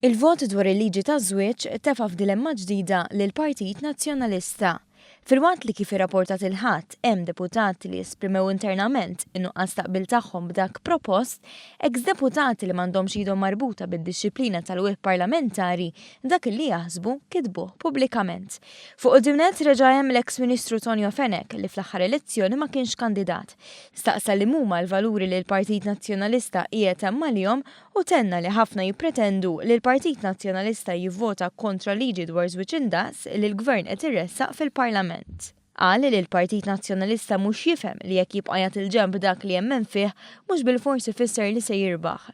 Il-vot dwar il-liġi taż-żwieġ tefa' f'dilemma ġdida lill-Partit Nazzjonalista. Fil-waqt li kif irrapportat il-ħadd hemm deputati li esprimew internament in-nuqqas taqbil tagħhom b'dak propost, ex-deputati li m'għandhomx idhom marbuta bid-dixxilpina tal-wieq parlamentari dak li jaħsbu kitbuh pubblikament. Fuq qudiemnet reġa' hemm l-eks-Ministru Tonio Fenek li fl-aħħar elezzjoni ma kienx kandidat. Staqsa li huma l-valuri li l-Partit Nazzjonalista qiegħed hemm għalihom u tenna li ħafna jippretendu li l-Partit Nazzjonalista jivvota kontra liġi dwar żwieġ indaqs li l-Gvern qed irressaq fil-Parlament. Qal li l-Partit Nazzjonalista mhux jifhem li jekk jibqa' jagħti il-ġenb dak li jemmen fih mhux bil-forsi fisser li se jirbaħ.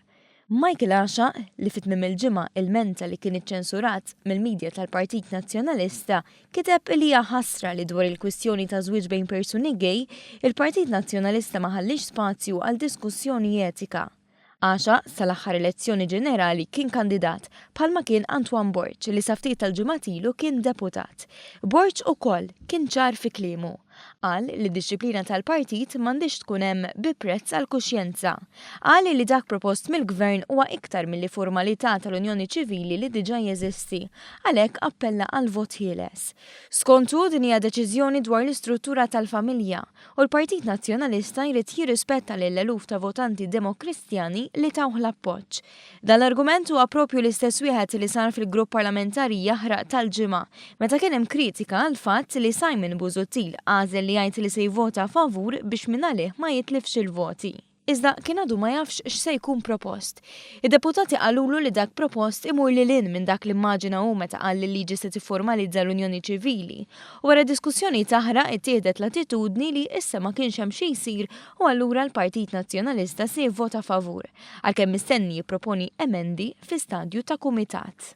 Michael Asha li fit-tmiem il-ġimgħa il-menta li kien iċċensurat mill-midja tal-Partit Nazzjonalista kiteb li hija ħasra li dwar il-kwistjoni ta' żwieġ bejn persuni gay, il-Partit Nazzjonalista ma ħallix spazju għal diskussjoni etika. Asha sal-aħħar elezzjoni ġenerali kien kandidat bħalma kien Antoine Borch li sa ftit tal-ġimgħat kien deputat. Borch ukoll kien ċar fi kliemu. Qal li d-dixxilpina tal-partit m'għandix tkun hemm bi prezz għal kuxjenza. Qal li dak propost mill-Gvern huwa iktar milli formalità tal-Unjoni Ċivili li diġà jeżisti, għalhekk appella għal vot ħieles. Skontu din hija deċiżjoni dwar l-istruttura tal-familja u l-Partit Nazzjonalista jrid jirrispetta lil eluf ta' votanti demokristjani li tawh l-appoġġ. Dan l-argument huwa proprju l-istess wieħed li sar fil-grupp parlamentari jaħraq tal-ġimgħa meta kien hemm kritika għal fatt li Simon Busuttil għażel li jgħid li se jivvota favur biex minn għalih ma jitlifx il-voti. Iżda kien għadu ma jafx x'se jkun propost. Id-deputati qalulu li dak propost imur lil minn dak li immaġina hu meta qal li liġi se tifformalizza l-Unjoni Ċivili. Wara diskussjoni taħra ittieħdet l-attitudni li issa ma kienx hemm xi jsir u allura l-Partit Nazzjonalista se jivvota favur, għalkemm mistenni jipproponi emendi fi stadju ta' kumitat.